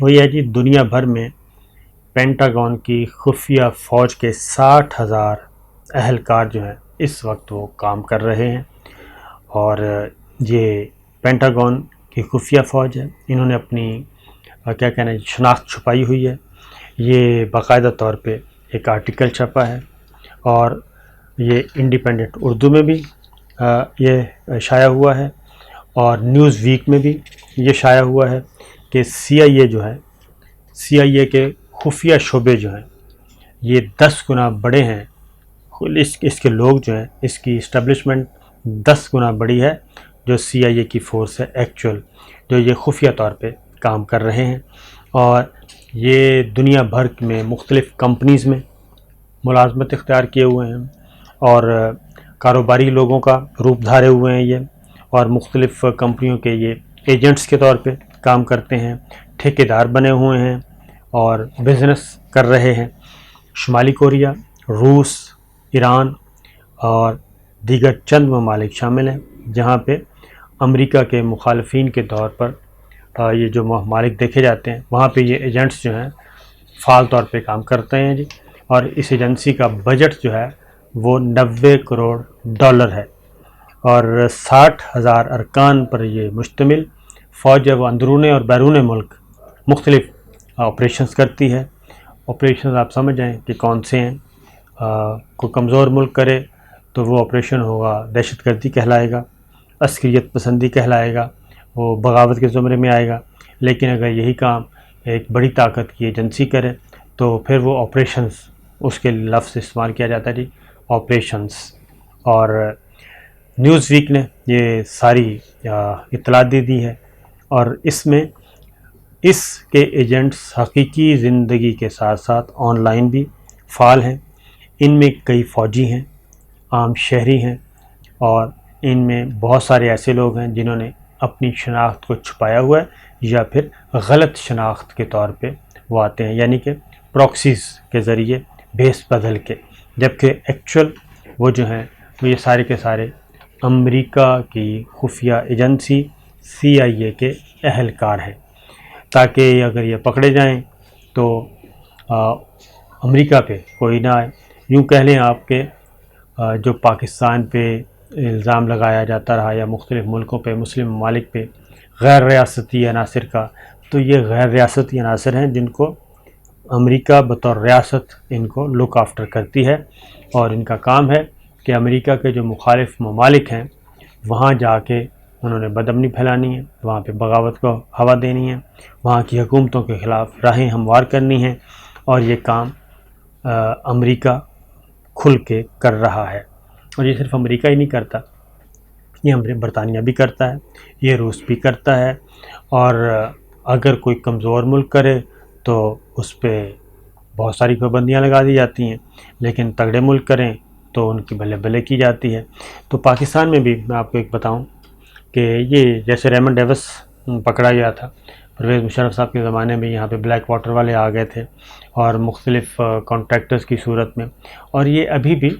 وہ یہ ہے جی، دنیا بھر میں پینٹاگون کی خفیہ فوج کے 60,000 اہلکار جو ہیں اس وقت وہ کام کر رہے ہیں، اور یہ پینٹاگون کی خفیہ فوج ہے، انہوں نے اپنی کیا کہنا ہے شناخت چھپائی ہوئی ہے۔ یہ باقاعدہ طور پہ ایک آرٹیکل چھپا ہے، اور یہ انڈیپینڈنٹ اردو میں بھی یہ شائع ہوا ہے، اور نیوز ویک میں بھی یہ شائع ہوا ہے کہ CIA جو ہے، CIA کے خفیہ شعبے جو ہیں یہ 10 گنا بڑے ہیں، اس کے لوگ جو ہیں، اس کی اسٹیبلشمنٹ 10 گنا بڑی ہے جو CIA کی فورس ہے ایکچول، جو یہ خفیہ طور پہ کام کر رہے ہیں، اور یہ دنیا بھر میں مختلف کمپنیز میں ملازمت اختیار کیے ہوئے ہیں، اور کاروباری لوگوں کا روپ دھارے ہوئے ہیں یہ، اور مختلف کمپنیوں کے یہ ایجنٹس کے طور پہ کام کرتے ہیں، ٹھیکیدار بنے ہوئے ہیں اور بزنس کر رہے ہیں۔ شمالی کوریا، روس، ایران اور دیگر چند ممالک شامل ہیں جہاں پہ امریکہ کے مخالفین کے طور پر یہ جو ممالک دیکھے جاتے ہیں، وہاں پہ یہ ایجنٹس جو ہیں فعال طور پہ کام کرتے ہیں جی، اور اس ایجنسی کا بجٹ جو ہے وہ 90 کروڑ ڈالر ہے، اور 60,000 ارکان پر یہ مشتمل فوج ہے وہ اندرون اور بیرون ملک مختلف آپریشنز کرتی ہے۔ آپریشنز آپ سمجھ جائیں کہ کون سے ہیں۔ کوئی کمزور ملک کرے تو وہ آپریشن ہوگا دہشت گردی کہلائے گا، عسکریت پسندی کہلائے گا، وہ بغاوت کے زمرے میں آئے گا، لیکن اگر یہی کام ایک بڑی طاقت کی ایجنسی کرے تو پھر وہ آپریشنز، اس کے لفظ استعمال کیا جاتا ہے جی، آپریشنز۔ اور نیوز ویک نے یہ ساری اطلاع دے دی ہے، اور اس میں اس کے ایجنٹس حقیقی زندگی کے ساتھ ساتھ آن لائن بھی فعال ہیں، ان میں کئی فوجی ہیں، عام شہری ہیں، اور ان میں بہت سارے ایسے لوگ ہیں جنہوں نے اپنی شناخت کو چھپایا ہوا ہے یا پھر غلط شناخت کے طور پہ وہ آتے ہیں، یعنی کہ پراکسیز کے ذریعے بھیس بدل کے، جبکہ ایکچول وہ جو ہیں وہ یہ سارے کے سارے امریکہ کی خفیہ ایجنسی CIA کے اہلکار ہیں، تاکہ اگر یہ پکڑے جائیں تو امریکہ پہ کوئی نہ آئے۔ یوں کہہ لیں آپ کے جو پاکستان پہ الزام لگایا جاتا رہا یا مختلف ملکوں پہ، مسلم ممالک پہ غیر ریاستی عناصر کا، تو یہ غیر ریاستی عناصر ہیں جن کو امریکہ بطور ریاست ان کو لک آفٹر کرتی ہے، اور ان کا کام ہے کہ امریکہ کے جو مخالف ممالک ہیں وہاں جا کے انہوں نے بدامنی پھیلانی ہے، وہاں پہ بغاوت کو ہوا دینی ہے، وہاں کی حکومتوں کے خلاف راہیں ہموار کرنی ہیں، اور یہ کام امریکہ کھل کے کر رہا ہے۔ اور یہ صرف امریکہ ہی نہیں کرتا، یہ برطانیہ بھی کرتا ہے، یہ روس بھی کرتا ہے، اور اگر کوئی کمزور ملک کرے تو اس پہ بہت ساری پابندیاں لگا دی جاتی ہیں، لیکن تگڑے ملک کریں تو ان کی بلے بلے کی جاتی ہے۔ تو پاکستان میں بھی میں آپ کو ایک بتاؤں کہ یہ جیسے ریمنڈ ڈیوس پکڑا گیا تھا، پرویز مشرف صاحب کے زمانے میں یہاں پہ بلیک واٹر والے آ گئے تھے، اور مختلف کانٹریکٹرز کی صورت میں، اور یہ ابھی بھی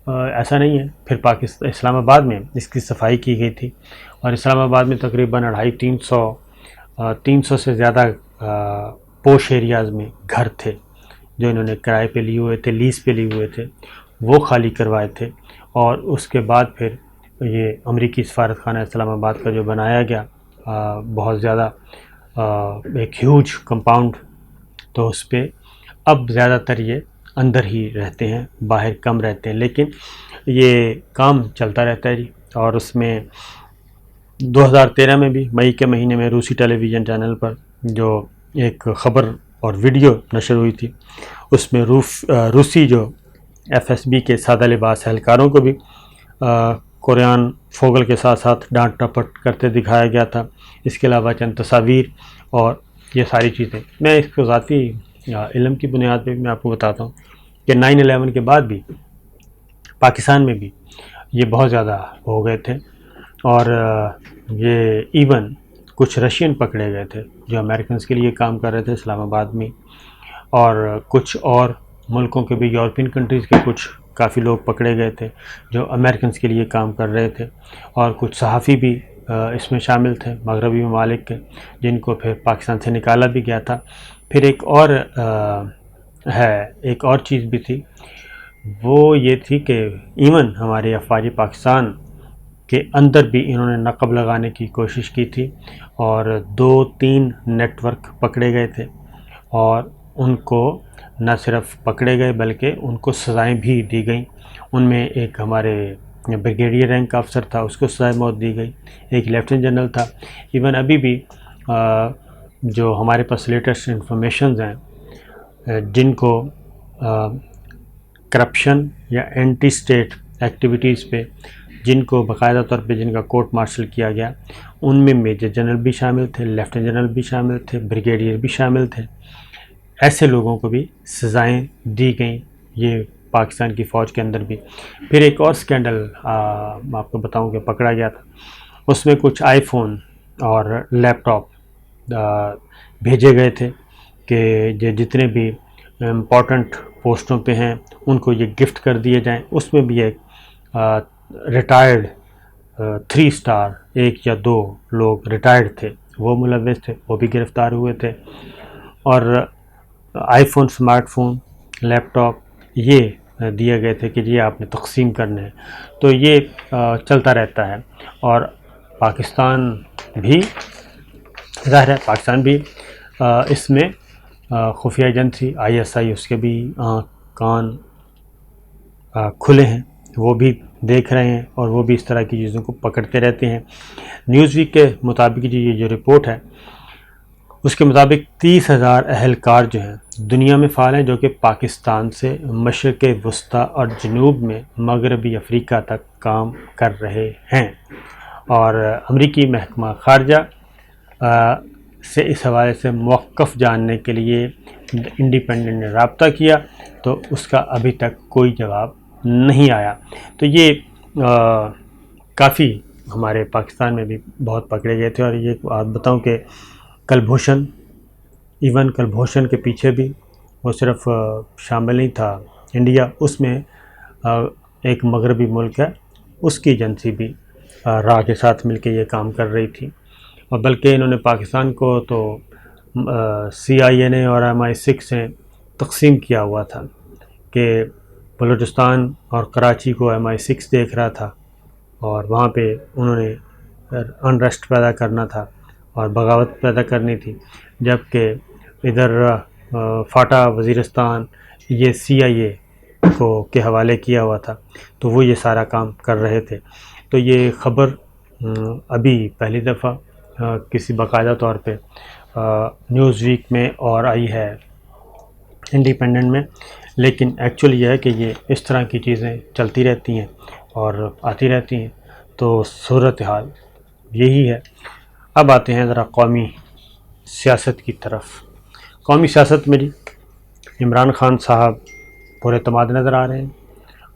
ایسا نہیں ہے۔ پھر اسلام آباد میں اس کی صفائی کی گئی تھی، اور اسلام آباد میں تقریباً 350 سے زیادہ پوش ایریاز میں گھر تھے جو انہوں نے کرائے پہ لیے ہوئے تھے، لیز پہ لیے ہوئے تھے، وہ خالی کروائے تھے، اور اس کے بعد پھر یہ امریکی سفارت خانہ اسلام آباد کا جو بنایا گیا بہت زیادہ ایک ہیوج کمپاؤنڈ، تو اس پہ اب زیادہ تر یہ اندر ہی رہتے ہیں، باہر کم رہتے ہیں، لیکن یہ کام چلتا رہتا ہے جی۔ اور اس میں 2013 میں بھی مئی کے مہینے میں روسی ٹیلی ویژن چینل پر جو ایک خبر اور ویڈیو نشر ہوئی تھی، اس میں روسی جو FSB کے سادہ لباس اہلکاروں کو بھی قرآن فوگل کے ساتھ ساتھ ڈانٹ ٹپٹ کرتے دکھایا گیا تھا۔ اس کے علاوہ چند تصاویر اور یہ ساری چیزیں، میں اس کو ذاتی علم کی بنیاد پہ بھی میں آپ کو بتاتا ہوں کہ 9/11 کے بعد بھی پاکستان میں بھی یہ بہت زیادہ ہو گئے تھے، اور یہ ایون کچھ رشین پکڑے گئے تھے جو امریکنز کے لیے کام کر رہے تھے اسلام آباد میں، اور کچھ اور ملکوں کے بھی، یورپین کنٹریز کے کچھ کافی لوگ پکڑے گئے تھے جو امریکنز کے لیے کام کر رہے تھے، اور کچھ صحافی بھی اس میں شامل تھے مغربی ممالک کے، جن کو پھر پاکستان سے نکالا بھی گیا تھا۔ پھر ایک اور چیز بھی تھی، وہ یہ تھی کہ ایون ہمارے افواج پاکستان کے اندر بھی انہوں نے نقب لگانے کی کوشش کی تھی، اور 2-3 نیٹ ورک پکڑے گئے تھے، اور ان کو نہ صرف پکڑے گئے بلکہ ان کو سزائیں بھی دی گئیں۔ ان میں ایک ہمارے بریگیڈیئر رینک کا افسر تھا، اس کو سزائے موت دی گئی، ایک لیفٹیننٹ جنرل تھا۔ ایون ابھی بھی جو ہمارے پاس لیٹسٹ انفارمیشنز ہیں، جن کو کرپشن یا اینٹی اسٹیٹ ایکٹیویٹیز پہ جن کو باقاعدہ طور پہ جن کا کورٹ مارشل کیا گیا، ان میں میجر جنرل بھی شامل تھے، لیفٹیننٹ جنرل بھی شامل تھے، بریگیڈیئر بھی شامل تھے۔ ایسے لوگوں کو بھی سزائیں دی گئیں، یہ پاکستان کی فوج کے اندر بھی۔ پھر ایک اور سکینڈل میں آپ کو بتاؤں کہ پکڑا گیا تھا، اس میں کچھ آئی فون اور لیپ ٹاپ بھیجے گئے تھے کہ جتنے بھی امپورٹنٹ پوسٹوں پہ ہیں ان کو یہ گفٹ کر دیے جائیں۔ اس میں بھی ایک ریٹائرڈ 3 اسٹار، 1 یا 2 لوگ ریٹائرڈ تھے، وہ ملوث تھے، وہ بھی گرفتار ہوئے تھے۔ اور آئی فون، اسمارٹ فون، لیپ ٹاپ یہ دیے گئے تھے کہ یہ آپ نے تقسیم کرنے ہیں۔ تو یہ چلتا رہتا ہے، اور پاکستان بھی ظاہر ہے، پاکستان بھی اس میں خفیہ ایجنسی ISI، اس کے بھی کان کھلے ہیں، وہ بھی دیکھ رہے ہیں، اور وہ بھی اس طرح کی چیزوں کو پکڑتے رہتے ہیں۔ نیوز ویک کے مطابق یہ جو رپورٹ ہے، اس کے مطابق 30,000 اہلکار جو ہیں دنیا میں فعال ہیں، جو کہ پاکستان سے مشرق وسطیٰ اور جنوب میں مغربی افریقہ تک کام کر رہے ہیں۔ اور امریکی محکمہ خارجہ سے اس حوالے سے موقف جاننے کے لیے انڈیپینڈنٹ نے رابطہ کیا، تو اس کا ابھی تک کوئی جواب نہیں آیا۔ تو یہ کافی ہمارے پاکستان میں بھی بہت پکڑے گئے تھے۔ اور یہ بات بتاؤں کہ کلبھوشن، ایون کلبھوشن کے پیچھے بھی وہ صرف شامل نہیں تھا انڈیا، اس میں ایک مغربی ملک ہے، اس کی ایجنسی بھی را کے ساتھ مل کے یہ کام کر رہی تھی۔ اور بلکہ انہوں نے پاکستان کو تو CIA اور MI6 نے تقسیم کیا ہوا تھا کہ بلوچستان اور کراچی کو MI6 دیکھ رہا تھا، اور وہاں پہ انہوں نے انریسٹ پیدا کرنا تھا اور بغاوت پیدا کرنی تھی، جبکہ ادھر فاٹا وزیرستان یہ CIA کے حوالے کیا ہوا تھا، تو وہ یہ سارا کام کر رہے تھے۔ تو یہ خبر ابھی پہلی دفعہ کسی باقاعدہ طور پہ نیوز ویک میں اور آئی ہے انڈیپینڈنٹ میں، لیکن ایکچولی یہ ہے کہ یہ اس طرح کی چیزیں چلتی رہتی ہیں اور آتی رہتی ہیں۔ تو صورتحال یہی ہے۔ اب آتے ہیں ذرا قومی سیاست کی طرف۔ قومی سیاست میں جی عمران خان صاحب پر اعتماد نظر آ رہے ہیں،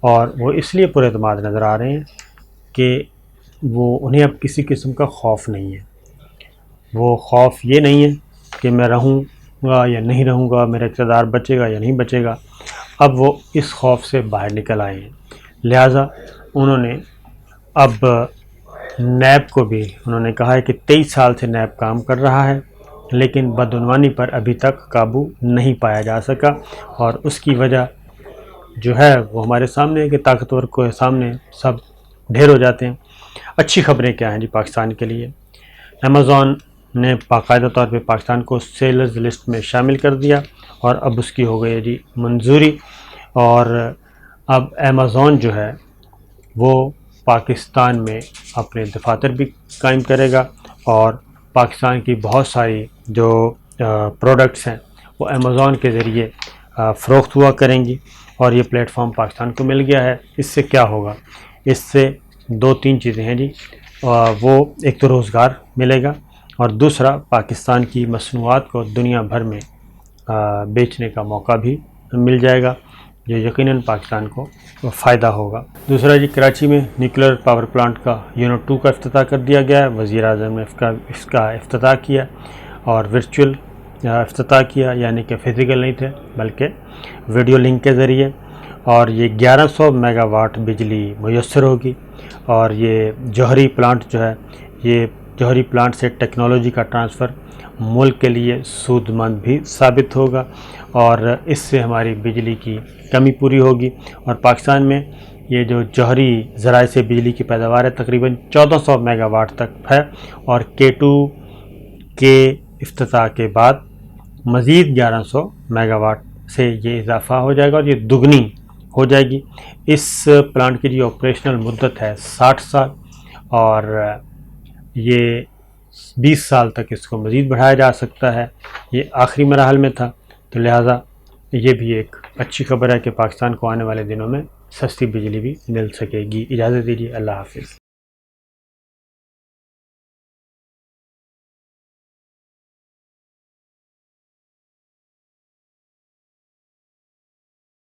اور وہ اس لیے پر اعتماد نظر آ رہے ہیں کہ انہیں اب کسی قسم کا خوف نہیں ہے۔ وہ خوف یہ نہیں ہے کہ میں رہوں گا یا نہیں رہوں گا، میرا اقتدار بچے گا یا نہیں بچے گا، اب وہ اس خوف سے باہر نکل آئے ہیں۔ لہٰذا انہوں نے اب نیب کو بھی انہوں نے کہا ہے کہ 23 سال سے نیب کام کر رہا ہے، لیکن بدعنوانی پر ابھی تک قابو نہیں پایا جا سکا، اور اس کی وجہ جو ہے وہ ہمارے سامنے ہے کہ طاقتور کو سامنے سب ڈھیر ہو جاتے ہیں۔ اچھی خبریں کیا ہیں جی پاکستان کے لیے؟ امیزون نے باقاعدہ طور پہ پاکستان کو سیلرز لسٹ میں شامل کر دیا، اور اب اس کی ہو گئی ہے جی منظوری، اور اب امیزون جو ہے وہ پاکستان میں اپنے دفاتر بھی قائم کرے گا، اور پاکستان کی بہت ساری جو پروڈکٹس ہیں وہ امیزون کے ذریعے فروخت ہوا کریں گی، اور یہ پلیٹ فارم پاکستان کو مل گیا ہے۔ اس سے کیا ہوگا؟ اس سے 2-3 چیزیں ہیں جی۔ وہ ایک تو روزگار ملے گا، اور دوسرا پاکستان کی مصنوعات کو دنیا بھر میں بیچنے کا موقع بھی مل جائے گا، جو یقیناً پاکستان کو فائدہ ہوگا۔ دوسرا جی کراچی میں نیوکلیر پاور پلانٹ کا یونٹ 2 کا افتتاح کر دیا گیا ہے۔ وزیر اعظم نے اس کا افتتاح کیا، اور ورچوئل افتتاح کیا، یعنی کہ فزیکل نہیں تھے بلکہ ویڈیو لنک کے ذریعے، اور یہ 1100 میگا واٹ بجلی میسر ہوگی، اور یہ جوہری پلانٹ جو ہے یہ جوہری پلانٹ سے ٹیکنالوجی کا ٹرانسفر ملک کے لیے سود مند بھی ثابت ہوگا اور اس سے ہماری بجلی کی کمی پوری ہوگی. اور پاکستان میں یہ جو جوہری ذرائع سے بجلی کی پیداوار ہے تقریباً 1400 میگا واٹ تک ہے اور K2 کے افتتاح کے بعد مزید 1100 میگا واٹ سے یہ اضافہ ہو جائے گا اور یہ دگنی ہو جائے گی. اس پلانٹ کی جو آپریشنل مدت ہے 60 سال اور یہ 20 سال تک اس کو مزید بڑھایا جا سکتا ہے. یہ آخری مراحل میں تھا تو لہٰذا یہ بھی ایک اچھی خبر ہے کہ پاکستان کو آنے والے دنوں میں سستی بجلی بھی مل سکے گی. اجازت دیجیے، اللہ حافظ.